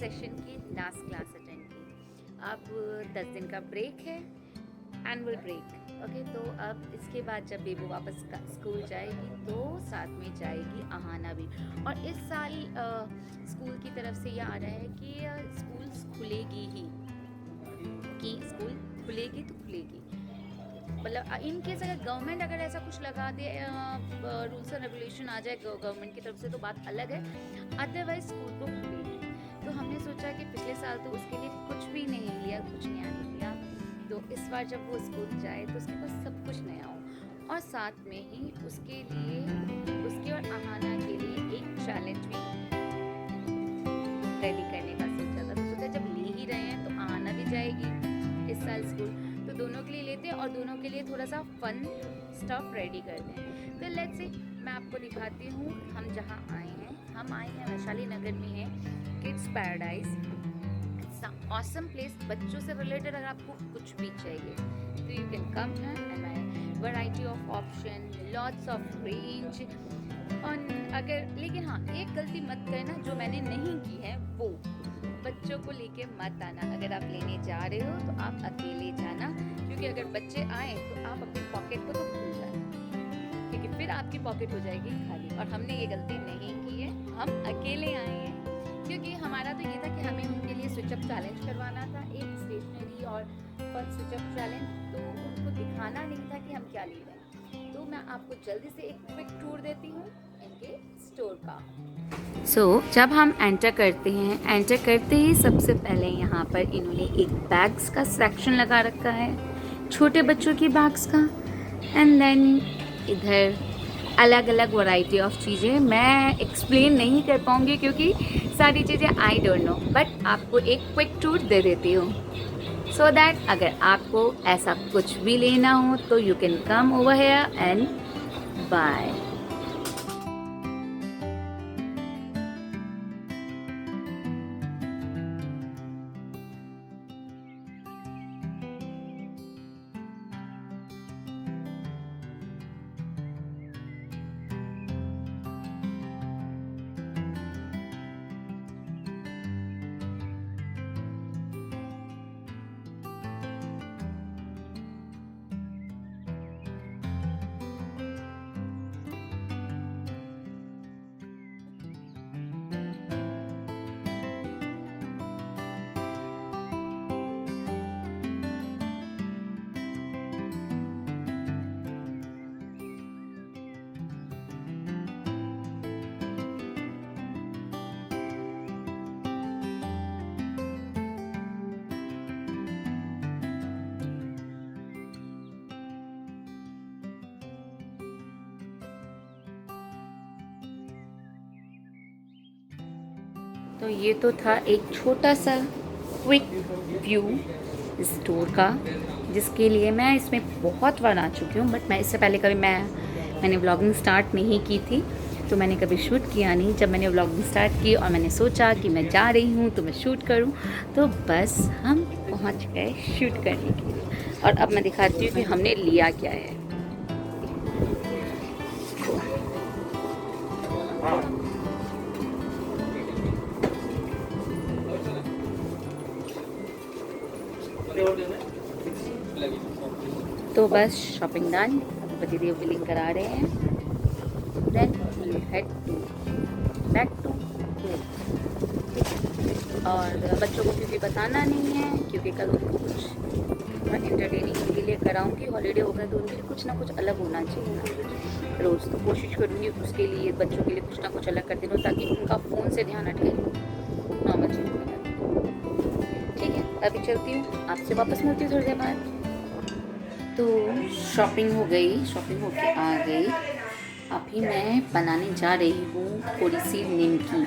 Session की last class attend की। अब 10 दिन का ब्रेक है, एनुअल ब्रेक। ओके, तो अब इसके बाद जब बेबू वापस स्कूल जाएगी तो साथ में जाएगी अहाना भी। और इस साल स्कूल की तरफ से ये आ रहा है कि स्कूल खुलेगी ही, कि स्कूल खुलेगी तो खुलेगी। मतलब इन केस अगर गवर्नमेंट अगर ऐसा कुछ लगा दे, रूल्स एंड रेगुलेशन आ जाए गवर्नमेंट की तरफ से, तो बात अलग है। अदरवाइज स्कूल तो खुलेगी। तो हमने सोचा कि पिछले साल तो उसके लिए कुछ भी नहीं लिया, कुछ नया नहीं लिया, तो इस बार जब वो स्कूल जाए तो उसके पास सब कुछ नया हो। और साथ में ही उसके लिए, उसके और अहाना के लिए एक चैलेंज भी रेडी करने का सोचा था। तो सोचा जब ले ही रहे हैं तो अहाना भी जाएगी इस साल स्कूल, तो दोनों के लिए लेते हैं और दोनों के लिए थोड़ा सा फन स्टफ रेडी करते हैं। तो लेट्स से मैं आपको दिखाती हूँ हम जहाँ आए हैं। हम आए हैं वैशाली नगर में है किड्स पैराडाइज। Awesome place. बच्चों से रिलेटेड अगर आपको कुछ भी चाहिए तो you can come here and I variety of option, lots of range. और अगर, लेकिन हाँ, एक गलती मत करना जो मैंने नहीं की है, वो बच्चों को लेके मत आना। अगर आप लेने जा रहे हो तो आप अकेले जाना, क्योंकि अगर बच्चे आए तो आप अपनी पॉकेट को तो भूल जाना, क्योंकि फिर आपकी पॉकेट हो जाएगी खाली। और हमने ये गलती नहीं की है, हम अकेले आए हैं। क्योंकि हमारा तो ये था कि हमें उनके लिए स्विचअप चैलेंज करवाना था, एक स्टेशनरी और फन स्विचअप चैलेंज। तो उनको दिखाना नहीं था कि हम क्या ले रहे हैं। तो मैं आपको जल्दी से एक क्विक टूर देती हूँ इनके स्टोर का। जब हम एंटर करते हैं, एंटर करते ही सबसे पहले यहाँ पर इन्होंने एक बैग्स का सेक्शन लगा रखा है, छोटे बच्चों की बैग्स का। एंड देन इधर अलग अलग वैरायटी ऑफ चीज़ें मैं एक्सप्लेन नहीं कर पाऊँगी क्योंकि सारी चीज़ें आई डोंट नो, बट आपको एक क्विक टूर दे देती हूँ सो दैट अगर आपको ऐसा कुछ भी लेना हो तो you can come over here and bye. तो ये तो था एक छोटा सा क्विक व्यू स्टोर का, जिसके लिए मैं इसमें बहुत बार आ चुकी हूँ, बट मैं इससे पहले कभी मैंने व्लॉगिंग स्टार्ट नहीं की थी, तो मैंने कभी शूट किया नहीं। जब मैंने व्लॉगिंग स्टार्ट की और मैंने सोचा कि मैं जा रही हूँ तो मैं शूट करूँ, तो बस हम पहुँच गए शूट करने के लिए। और अब मैं दिखाती हूँ कि हमने लिया क्या है। तो बस शॉपिंग डन, पति देव बिलिंग करा रहे हैं, then we head to back to home. और बच्चों को क्योंकि बताना नहीं है, क्योंकि कल उनको कुछ मैं इंटरटेनिंग के लिए कराऊंगी, हॉलीडे हो गए तो उनके लिए कुछ ना कुछ अलग होना चाहिए ना। रोज़ तो कोशिश करूँगी उसके लिए, बच्चों के लिए कुछ ना कुछ अलग करती रहूँ, ताकि उनका फ़ोन से ध्यान हटे नॉर्मल चीज़ में। ठीक है, अभी चलती हूँ, आपसे वापस मिलती हूँ थोड़ी देर बाद। तो शॉपिंग हो गई, शॉपिंग होके आ गई। अभी मैं बनाने जा रही हूँ थोड़ी सी निमकी।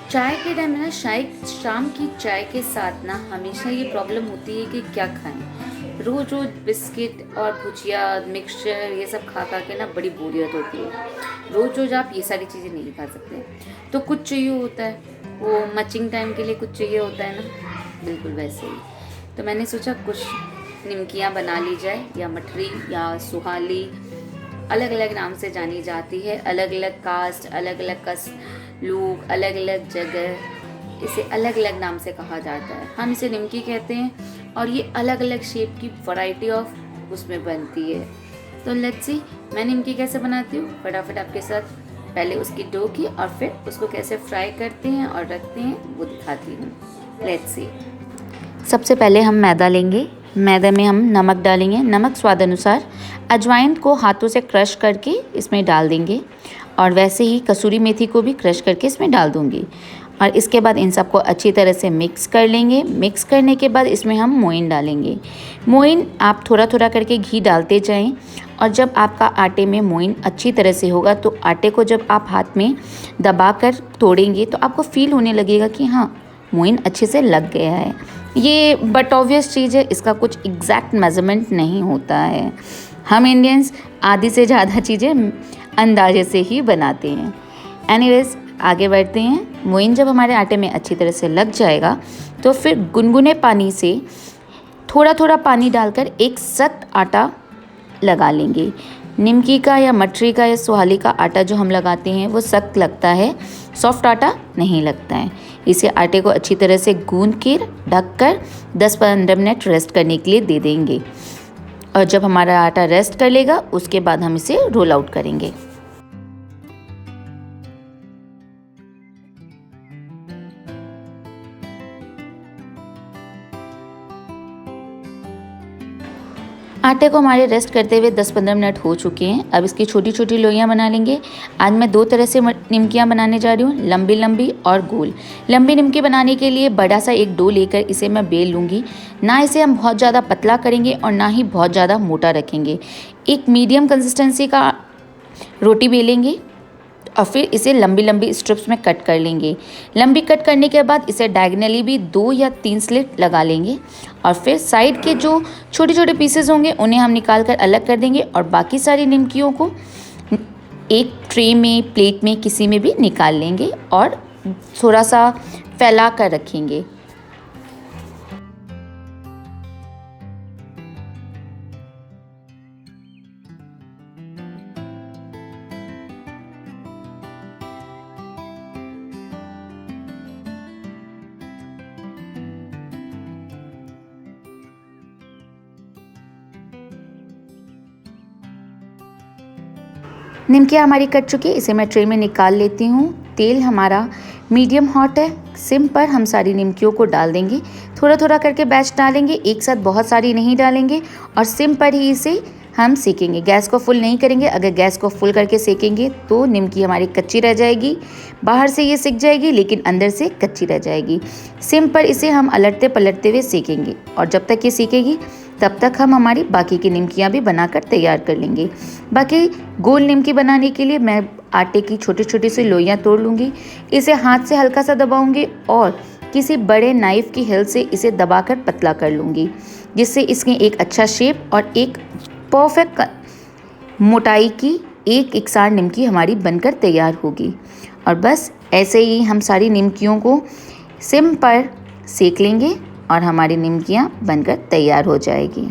चाय के टाइम ना, शाम की चाय के साथ ना हमेशा ये प्रॉब्लम होती है कि क्या खाएं। रोज़ रोज़ बिस्किट और भुजिया, मिक्सचर, ये सब खा खा के ना बड़ी बोरियत होती है। रोज़ रोज़ आप ये सारी चीज़ें नहीं खा सकते, तो कुछ चाहिए होता है, वो मचिंग टाइम के लिए कुछ चाहिए होता है ना, बिल्कुल वैसे ही। तो मैंने सोचा कुछ निमकियाँ बना ली जाए, या मठरी या सुहाली, अलग अलग नाम से जानी जाती है। अलग अलग कास्ट, अलग अलग लोग, अलग अलग जगह इसे अलग अलग नाम से कहा जाता है। हम इसे निमकी कहते हैं और ये अलग अलग शेप की वैरायटी ऑफ उसमें बनती है। तो लेट्स सी मैं निमकी कैसे बनाती हूँ, फटाफट आपके साथ पहले उसकी डो की और फिर उसको कैसे फ्राई करते हैं और रखते हैं वो दिखाती हूँ। Let's see. सबसे पहले हम मैदा लेंगे। मैदे में हम नमक डालेंगे, नमक स्वाद अनुसार। अजवाइन को हाथों से क्रश करके इसमें डाल देंगे और वैसे ही कसूरी मेथी को भी क्रश करके इसमें डाल दूँगी। और इसके बाद इन सबको अच्छी तरह से मिक्स कर लेंगे। मिक्स करने के बाद इसमें हम मोइन डालेंगे। मोइन आप थोड़ा थोड़ा करके घी डालते जाएं और जब आपका आटे में मोइन अच्छी तरह से होगा तो आटे को जब आप हाथ में दबा कर तोड़ेंगे तो आपको फील होने लगेगा कि हाँ मोइन अच्छे से लग गया है। ये बट ऑब्वियस चीज़ है, इसका कुछ एग्जैक्ट मेजरमेंट नहीं होता है। हम इंडियंस आधी से ज़्यादा चीज़ें अंदाजे से ही बनाते हैं। एनीवेज आगे बढ़ते हैं। मोइन जब हमारे आटे में अच्छी तरह से लग जाएगा तो फिर गुनगुने पानी से थोड़ा थोड़ा पानी डालकर एक सख्त आटा लगा लेंगे। निमकी का या मटरी का या सुहाली का आटा जो हम लगाते हैं वो सख्त लगता है, सॉफ्ट आटा नहीं लगता है। इसे आटे को अच्छी तरह से गूंद कर ढक कर 10-15 मिनट रेस्ट करने के लिए दे देंगे और जब हमारा आटा रेस्ट कर लेगा उसके बाद हम इसे रोल आउट करेंगे। आटे को हमारे रेस्ट करते हुए 10-15 मिनट हो चुके हैं। अब इसकी छोटी छोटी लोइयाँ बना लेंगे। आज मैं 2 तरह से निमकियाँ बनाने जा रही हूँ, लंबी लंबी और गोल। लंबी निमकी बनाने के लिए बड़ा सा एक डो लेकर इसे मैं बेल लूँगी। ना इसे हम बहुत ज़्यादा पतला करेंगे और ना ही बहुत ज़्यादा मोटा रखेंगे। एक मीडियम कंसिस्टेंसी का रोटी बेलेंगे और फिर इसे लंबी लंबी स्ट्रिप्स में कट कर लेंगे। लंबी कट करने के बाद इसे डायगनली भी 2 या 3 स्लिट लगा लेंगे और फिर साइड के जो छोटे छोटे पीसेस होंगे उन्हें हम निकाल कर अलग कर देंगे और बाकी सारी निमकियों को एक ट्रे में, प्लेट में, किसी में भी निकाल लेंगे और थोड़ा सा फैला कर रखेंगे। निमकियाँ हमारी कट चुकी है, इसे मैं ट्रे में निकाल लेती हूँ। तेल हमारा मीडियम हॉट है। सिम पर हम सारी निमकियों को डाल देंगे। थोड़ा थोड़ा करके बैच डालेंगे, एक साथ बहुत सारी नहीं डालेंगे और सिम पर ही इसे हम सेकेंगे। गैस को फुल नहीं करेंगे। अगर गैस को फुल करके सेकेंगे तो निमकी हमारी कच्ची रह जाएगी। बाहर से ये सिक जाएगी लेकिन अंदर से कच्ची रह जाएगी। सिम पर इसे हम अलटते पलटते हुए सेकेंगे और जब तक ये सीखेगी तब तक हम हमारी बाकी की निमकियाँ भी बनाकर तैयार कर लेंगे। बाकी गोल निमकी बनाने के लिए मैं आटे की छोटी छोटी सी लोइयाँ तोड़ लूँगी। इसे हाथ से हल्का सा दबाऊँगी और किसी बड़े नाइफ़ की हेल्प से इसे दबाकर पतला कर लूँगी, जिससे इसमें एक अच्छा शेप और एक परफेक्ट मोटाई की एक एकसार निमकी हमारी बनकर तैयार होगी। और बस ऐसे ही हम सारी निमकियों को सिम पर सेक लेंगे और हमारी निमकियाँ बनकर तैयार हो जाएगी।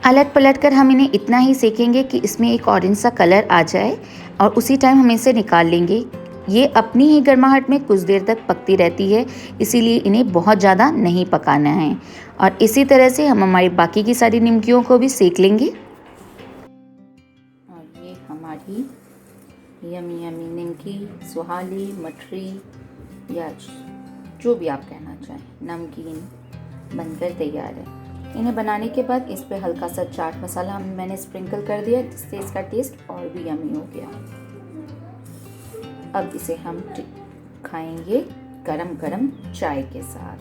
अलट पलट कर हम इन्हें इतना ही सेकेंगे कि इसमें एक ऑरेंज सा कलर आ जाए और उसी टाइम हम इसे निकाल लेंगे। ये अपनी ही गर्माहट में कुछ देर तक पकती रहती है, इसीलिए इन्हें बहुत ज़्यादा नहीं पकाना है। और इसी तरह से हम हमारी बाकी की सारी निमकियों को भी सेक लेंगे। और ये हमारी यमी यमी निमकी, सुहाली, मठरी या जो भी आप कहना चाहें, नमकीन बनकर तैयार है। इन्हें बनाने के बाद इस पे हल्का सा चाट मसाला मैंने स्प्रिंकल कर दिया, जिससे इसका टेस्ट और भी यमी हो गया। अब इसे हम खाएंगे गरम गरम चाय के साथ।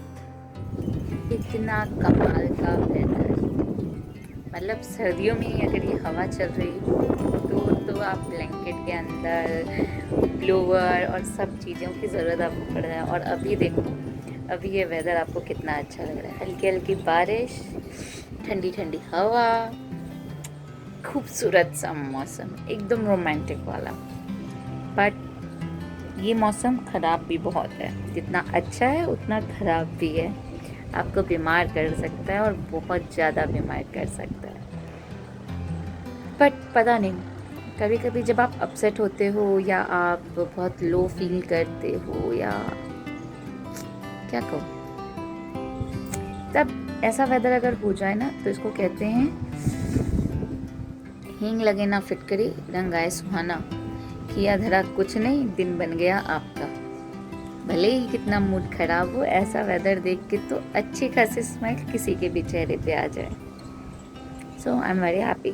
इतना कमाल का वेदर, मतलब सर्दियों में अगर ये हवा चल रही हो तो आप ब्लैंकेट के अंदर ब्लोअर और सब चीज़ों की ज़रूरत आपको पड़ रहा है। और अभी देखो, अभी ये वेदर आपको कितना अच्छा लग रहा है। हल्की हल्की बारिश, ठंडी ठंडी हवा, खूबसूरत सा मौसम, एकदम रोमांटिक वाला। बट ये मौसम ख़राब भी बहुत है, जितना अच्छा है उतना ख़राब भी है। आपको बीमार कर सकता है और बहुत ज़्यादा बीमार कर सकता है। बट पता नहीं, कभी कभी जब आप अपसेट होते हो या आप बहुत लो फील करते हो या क्या कहूँ, तब ऐसा वेदर अगर हो जाए ना तो इसको कहते हैं हींग लगे ना फिटकरी रंग आए सुहाना, किया धरा कुछ नहीं दिन बन गया आपका। भले ही कितना मूड खराब हो, ऐसा वेदर देख के तो अच्छी खासी स्माइल किसी के भी चेहरे पे आ जाए। सो आई एम वेरी हैप्पी।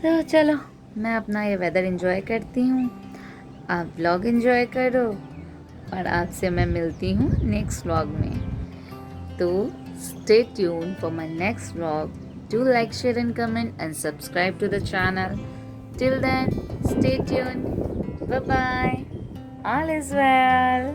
तो चलो मैं अपना ये वेदर एंजॉय करती हूँ, आप व्लॉग एंजॉय करो और आपसे मैं मिलती हूँ नेक्स्ट व्लॉग में। तो stay tuned for my next vlog. Do like, share and comment and subscribe to the channel. Till then, stay tuned. Bye bye. All is well.